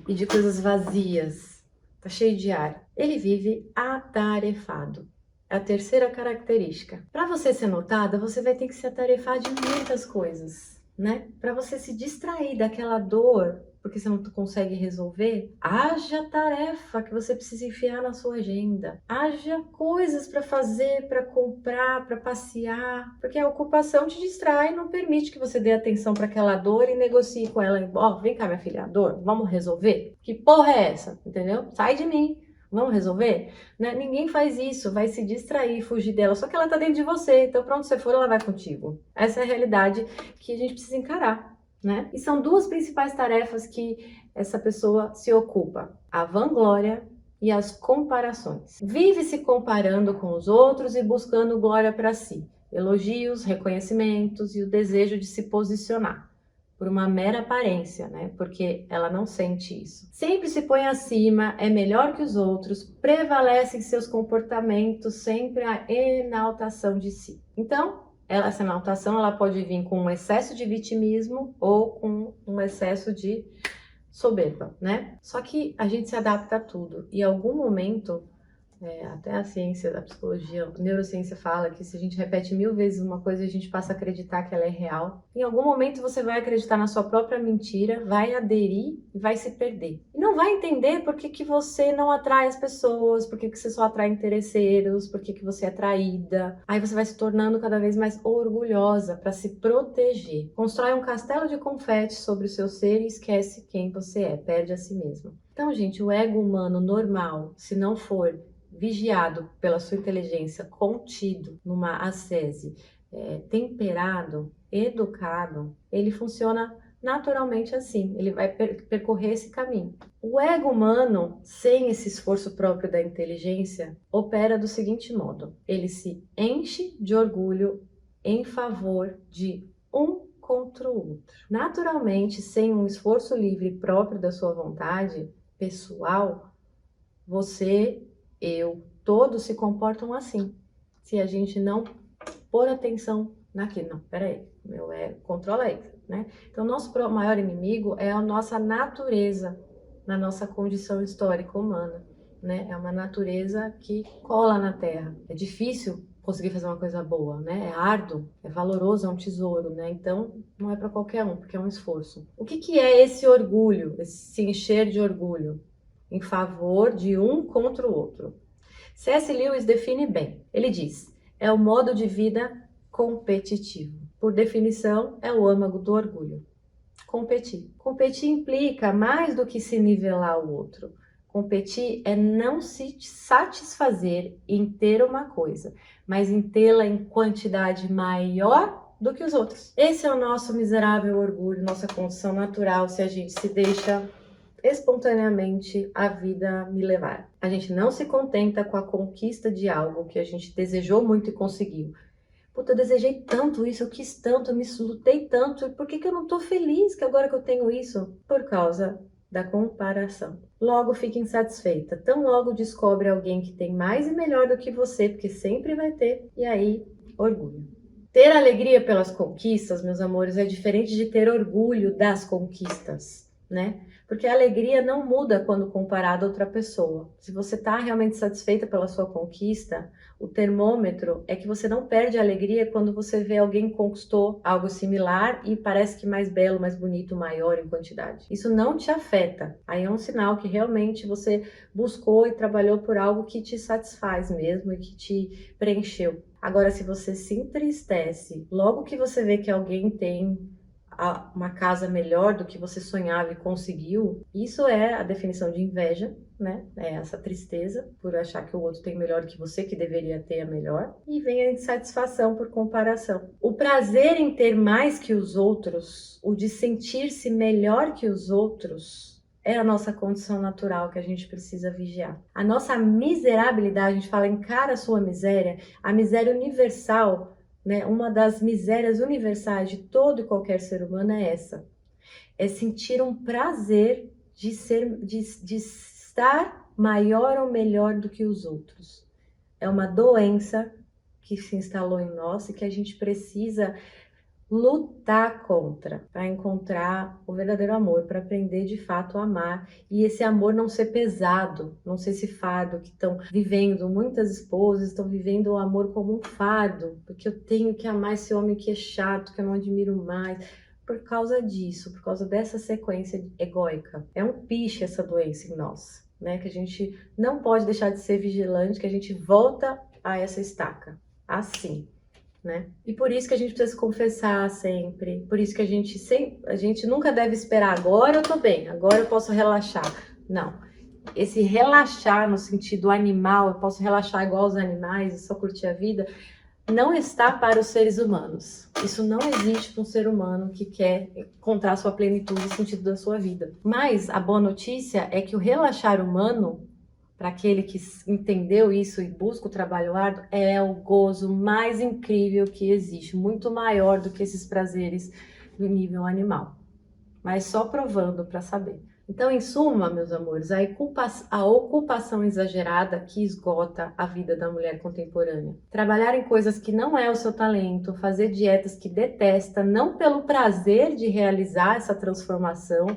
e de coisas vazias, tá cheio de ar, ele vive atarefado. É a terceira característica. Para você ser notada, você vai ter que se atarefar de muitas coisas, né? Para você se distrair daquela dor, porque você não consegue resolver, haja tarefa que você precisa enfiar na sua agenda. Haja coisas para fazer, para comprar, para passear, porque a ocupação te distrai e não permite que você dê atenção para aquela dor e negocie com ela. Ó, vem cá, minha filha, a dor, vamos resolver? Que porra é essa? Entendeu? Sai de mim. Vamos resolver? Né? Ninguém faz isso, vai se distrair, fugir dela, só que ela tá dentro de você, então pra onde você for, ela vai contigo. Essa é a realidade que a gente precisa encarar, né? E são duas principais tarefas que essa pessoa se ocupa: a vanglória e as comparações. Vive se comparando com os outros e buscando glória para si, elogios, reconhecimentos e o desejo de se posicionar por uma mera aparência, né? Porque ela não sente isso. Sempre se põe acima, é melhor que os outros, prevalece em seus comportamentos sempre a enaltação de si. Então, essa enaltação ela pode vir com um excesso de vitimismo ou com um excesso de soberba, né? Só que a gente se adapta a tudo e em algum momento até a ciência, a psicologia, a neurociência fala que se a gente repete 1000 vezes uma coisa, a gente passa a acreditar que ela é real. Em algum momento você vai acreditar na sua própria mentira, vai aderir e vai se perder. E não vai entender por que que você não atrai as pessoas, por que que você só atrai interesseiros, por que que você é traída. Aí você vai se tornando cada vez mais orgulhosa para se proteger. Constrói um castelo de confete sobre o seu ser e esquece quem você é, perde a si mesmo. Então, gente, o ego humano normal, se não for vigiado pela sua inteligência, contido numa ascese, temperado, educado, ele funciona naturalmente assim, ele vai percorrer esse caminho. O ego humano, sem esse esforço próprio da inteligência, opera do seguinte modo: ele se enche de orgulho em favor de um contra o outro. Naturalmente, sem um esforço livre próprio da sua vontade pessoal, você, eu, todos se comportam assim. Se a gente não pôr atenção naquilo. Não, peraí, meu ego, controla isso, né? Então, nosso maior inimigo é a nossa natureza, na nossa condição histórica humana, né? É uma natureza que cola na Terra. É difícil conseguir fazer uma coisa boa, né? É árduo, é valoroso, é um tesouro, né? Então, não é para qualquer um, porque é um esforço. O que que é esse orgulho, esse se encher de orgulho em favor de um contra o outro? C.S. Lewis define bem. Ele diz: é o modo de vida competitivo. Por definição, é o âmago do orgulho. Competir. Competir implica mais do que se nivelar ao outro. Competir é não se satisfazer em ter uma coisa, mas em tê-la em quantidade maior do que os outros. Esse é o nosso miserável orgulho, nossa condição natural, se a gente se deixa espontaneamente a vida me levar. A gente não se contenta com a conquista de algo que a gente desejou muito e conseguiu. Puta, eu desejei tanto isso, eu quis tanto, eu me lutei tanto, e por que eu não tô feliz que agora que eu tenho isso? Por causa da comparação. Logo fica insatisfeita, tão logo descobre alguém que tem mais e melhor do que você, porque sempre vai ter, e aí, orgulho. Ter alegria pelas conquistas, meus amores, é diferente de ter orgulho das conquistas, né? Porque a alegria não muda quando comparada a outra pessoa. Se você está realmente satisfeita pela sua conquista, o termômetro é que você não perde a alegria quando você vê alguém que conquistou algo similar e parece que mais belo, mais bonito, maior em quantidade. Isso não te afeta. Aí é um sinal que realmente você buscou e trabalhou por algo que te satisfaz mesmo e que te preencheu. Agora, se você se entristece logo que você vê que alguém tem uma casa melhor do que você sonhava e conseguiu, isso é a definição de inveja, né? É essa tristeza por achar que o outro tem melhor que você, que deveria ter a melhor, e vem a insatisfação por comparação. O prazer em ter mais que os outros, o de sentir-se melhor que os outros, é a nossa condição natural que a gente precisa vigiar. A nossa miserabilidade, a gente fala encara a sua miséria, a miséria universal, né? Uma das misérias universais de todo e qualquer ser humano é essa. É sentir um prazer de estar maior ou melhor do que os outros. É uma doença que se instalou em nós e que a gente precisa lutar contra, para encontrar o verdadeiro amor, para aprender de fato a amar e esse amor não ser pesado, não ser esse fardo que estão vivendo. Muitas esposas estão vivendo o amor como um fardo, porque eu tenho que amar esse homem que é chato, que eu não admiro mais. Por causa disso, por causa dessa sequência egóica. É um piche essa doença em nós, né? Que a gente não pode deixar de ser vigilante, que a gente volta a essa estaca, assim. Né? E por isso que a gente precisa se confessar sempre, por isso que a gente nunca deve esperar, agora eu tô bem, agora eu posso relaxar. Não, esse relaxar no sentido animal, eu posso relaxar igual os animais e só curtir a vida, não está para os seres humanos. Isso não existe para um ser humano que quer encontrar sua plenitude e sentido da sua vida. Mas a boa notícia é que o relaxar humano, para aquele que entendeu isso e busca o trabalho árduo, é o gozo mais incrível que existe, muito maior do que esses prazeres do nível animal. Mas só provando para saber. Então, em suma, meus amores, a ocupação exagerada que esgota a vida da mulher contemporânea. Trabalhar em coisas que não é o seu talento, fazer dietas que detesta, não pelo prazer de realizar essa transformação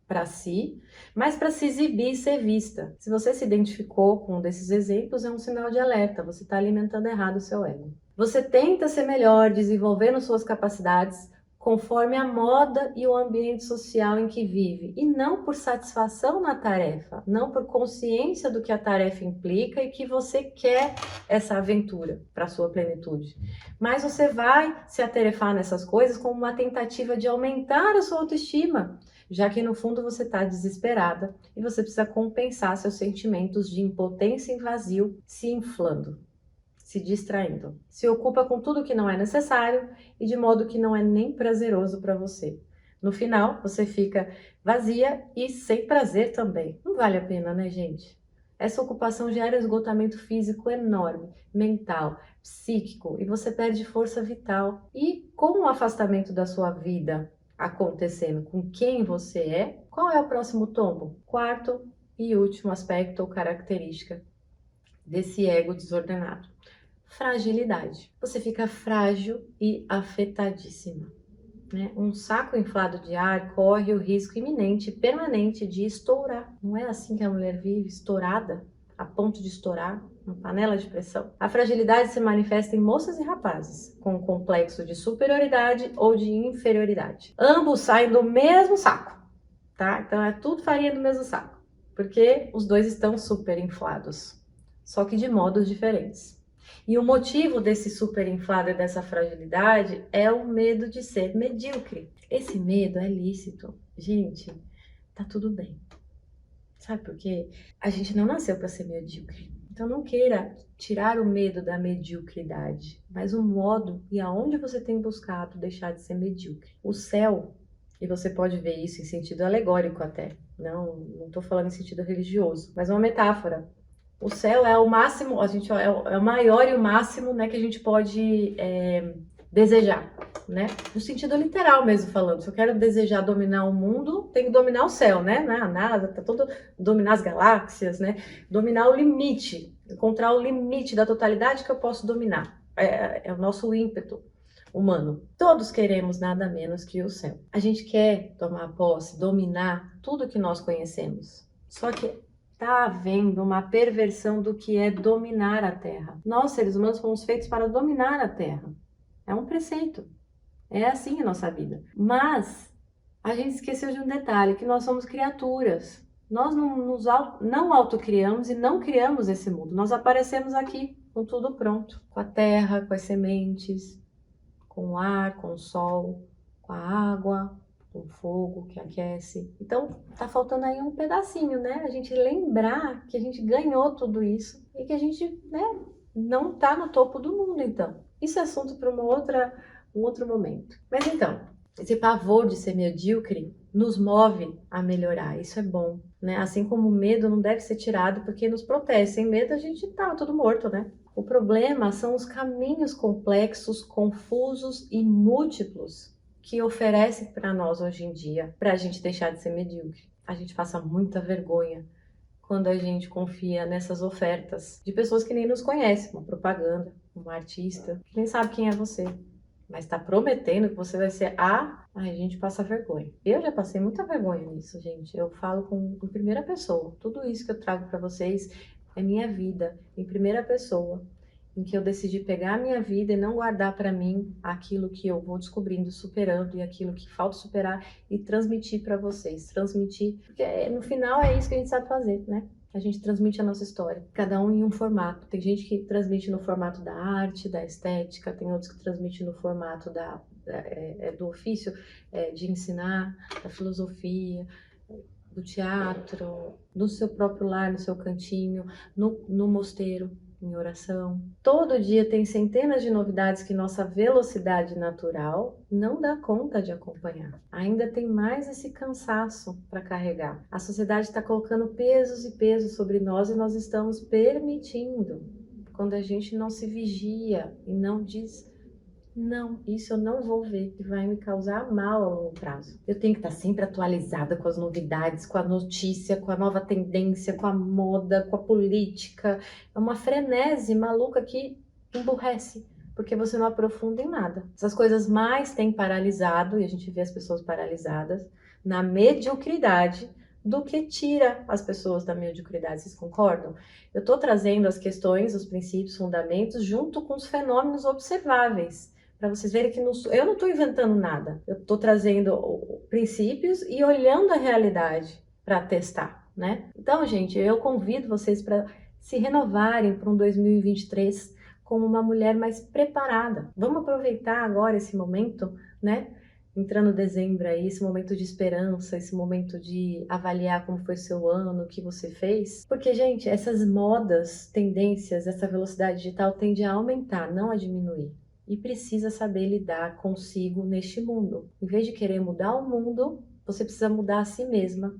para si, mas para se exibir e ser vista. Se você se identificou com um desses exemplos, é um sinal de alerta, você está alimentando errado o seu ego. Você tenta ser melhor, desenvolvendo suas capacidades conforme a moda e o ambiente social em que vive, e não por satisfação na tarefa, não por consciência do que a tarefa implica e que você quer essa aventura para sua plenitude. Mas você vai se atarefar nessas coisas como uma tentativa de aumentar a sua autoestima, já que no fundo você está desesperada e você precisa compensar seus sentimentos de impotência e vazio se inflando, se distraindo. Se ocupa com tudo que não é necessário e de modo que não é nem prazeroso para você. No final, você fica vazia e sem prazer também. Não vale a pena, né, gente? Essa ocupação gera esgotamento físico enorme, mental, psíquico, e você perde força vital. E com o afastamento da sua vida acontecendo com quem você é, qual é o próximo tombo? Quarto e último aspecto ou característica desse ego desordenado: fragilidade. Você fica frágil e afetadíssima, né? Um saco inflado de ar corre o risco iminente, permanente de estourar. Não é assim que a mulher vive, estourada, a ponto de estourar, uma panela de pressão. A fragilidade se manifesta em moças e rapazes, com um complexo de superioridade ou de inferioridade. Ambos saem do mesmo saco, tá? Então é tudo farinha do mesmo saco, porque os dois estão super inflados, só que de modos diferentes. E o motivo desse super inflado e dessa fragilidade é o medo de ser medíocre. Esse medo é lícito. Gente, tá tudo bem. Sabe por quê? A gente não nasceu para ser medíocre. Então não queira tirar o medo da mediocridade, mas o modo e aonde você tem buscado deixar de ser medíocre. O céu, e você pode ver isso em sentido alegórico até, não estou falando em sentido religioso, mas uma metáfora. O céu é o máximo, a gente é o maior e o máximo, né, que a gente pode desejar, né? No sentido literal mesmo falando. Se eu quero desejar dominar o mundo, tem que dominar o céu, né? A NASA tá todo dominar as galáxias, né? Dominar o limite, encontrar o limite da totalidade que eu posso dominar. É o nosso ímpeto humano. Todos queremos nada menos que o céu. A gente quer tomar posse, dominar tudo que nós conhecemos. Só que está havendo uma perversão do que é dominar a Terra. Nós, seres humanos, fomos feitos para dominar a Terra. É um preceito. É assim a nossa vida. Mas a gente esqueceu de um detalhe, que nós somos criaturas. Nós não autocriamos e não criamos esse mundo. Nós aparecemos aqui com tudo pronto. Com a terra, com as sementes, com o ar, com o sol, com a água, com o fogo que aquece. Então, tá faltando aí um pedacinho, né? A gente lembrar que a gente ganhou tudo isso e que a gente, né, não tá no topo do mundo, então. Isso é assunto para um outro momento. Mas então, esse pavor de ser medíocre nos move a melhorar. Isso é bom, né? Assim como o medo não deve ser tirado porque nos protege. Sem medo a gente tá todo morto, né? O problema são os caminhos complexos, confusos e múltiplos que oferece para nós hoje em dia, para a gente deixar de ser medíocre. A gente passa muita vergonha quando a gente confia nessas ofertas de pessoas que nem nos conhecem, uma propaganda, um artista, que nem sabe quem é você, mas está prometendo que você vai ser a gente passa vergonha. Eu já passei muita vergonha nisso, gente. Eu falo em primeira pessoa. Tudo isso que eu trago para vocês é minha vida, em primeira pessoa, em que eu decidi pegar a minha vida e não guardar para mim aquilo que eu vou descobrindo, superando, e aquilo que falta superar, e transmitir para vocês. Transmitir, porque no final é isso que a gente sabe fazer, né? A gente transmite a nossa história, cada um em um formato. Tem gente que transmite no formato da arte, da estética, tem outros que transmitem no formato do ofício, de ensinar, da filosofia, do teatro, no seu próprio lar, no seu cantinho, no mosteiro, em oração. Todo dia tem centenas de novidades que nossa velocidade natural não dá conta de acompanhar. Ainda tem mais esse cansaço para carregar. A sociedade está colocando pesos e pesos sobre nós e nós estamos permitindo. Quando a gente não se vigia e não diz: não, isso eu não vou ver, que vai me causar mal a longo prazo. Eu tenho que estar sempre atualizada com as novidades, com a notícia, com a nova tendência, com a moda, com a política. É uma frenese maluca que emburrece, porque você não aprofunda em nada. Essas coisas mais têm paralisado, e a gente vê as pessoas paralisadas, na mediocridade, do que tira as pessoas da mediocridade. Vocês concordam? Eu estou trazendo as questões, os princípios, fundamentos, junto com os fenômenos observáveis, para vocês verem que eu não estou inventando nada. Eu estou trazendo princípios e olhando a realidade para testar, né? Então, gente, eu convido vocês para se renovarem para um 2023 como uma mulher mais preparada. Vamos aproveitar agora esse momento, né? Entrando dezembro aí, esse momento de esperança, esse momento de avaliar como foi seu ano, o que você fez. Porque, gente, essas modas, tendências, essa velocidade digital tende a aumentar, não a diminuir. E precisa saber lidar consigo neste mundo. Em vez de querer mudar o mundo, você precisa mudar a si mesma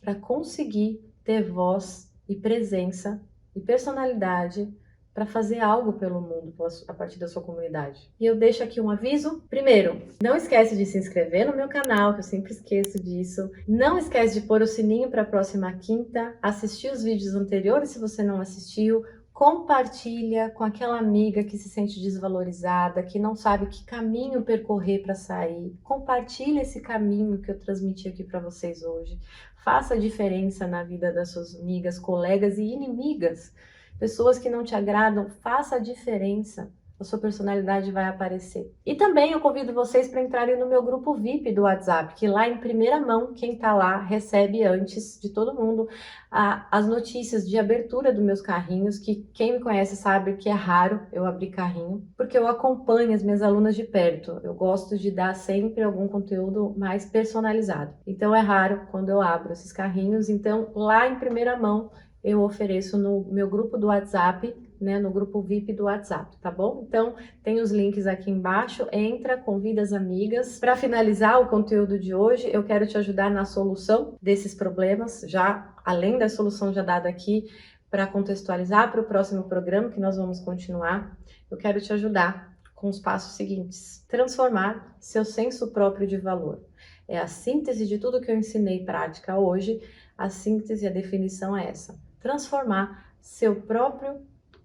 para conseguir ter voz e presença e personalidade para fazer algo pelo mundo a partir da sua comunidade. E eu deixo aqui um aviso. Primeiro, não esquece de se inscrever no meu canal, que eu sempre esqueço disso. Não esquece de pôr o sininho para a próxima quinta, assistir os vídeos anteriores se você não assistiu, compartilha com aquela amiga que se sente desvalorizada, que não sabe que caminho percorrer para sair. Compartilha esse caminho que eu transmiti aqui para vocês hoje. Faça a diferença na vida das suas amigas, colegas e inimigas. Pessoas que não te agradam, faça a diferença. A sua personalidade vai aparecer. E também eu convido vocês para entrarem no meu grupo VIP do WhatsApp, que lá em primeira mão, quem está lá recebe antes de todo mundo as notícias de abertura dos meus carrinhos, que quem me conhece sabe que é raro eu abrir carrinho, porque eu acompanho as minhas alunas de perto. Eu gosto de dar sempre algum conteúdo mais personalizado. Então é raro quando eu abro esses carrinhos. Então lá em primeira mão eu ofereço no meu grupo do WhatsApp né, no grupo VIP do WhatsApp, tá bom? Então, tem os links aqui embaixo, entra, convida as amigas. Para finalizar o conteúdo de hoje, eu quero te ajudar na solução desses problemas, já além da solução já dada aqui, para contextualizar para o próximo programa que nós vamos continuar, eu quero te ajudar com os passos seguintes. Transformar seu senso próprio de valor. É a síntese de tudo que eu ensinei prática hoje, a síntese e a definição é essa. Transformar seu próprio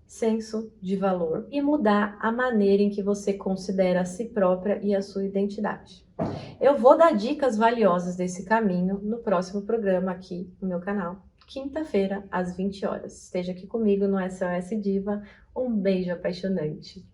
senso de valor e mudar a maneira em que você considera a si própria e a sua identidade. Eu vou dar dicas valiosas desse caminho no próximo programa aqui no meu canal, quinta-feira, às 20 horas. Esteja aqui comigo no SOS Diva. Um beijo apaixonante.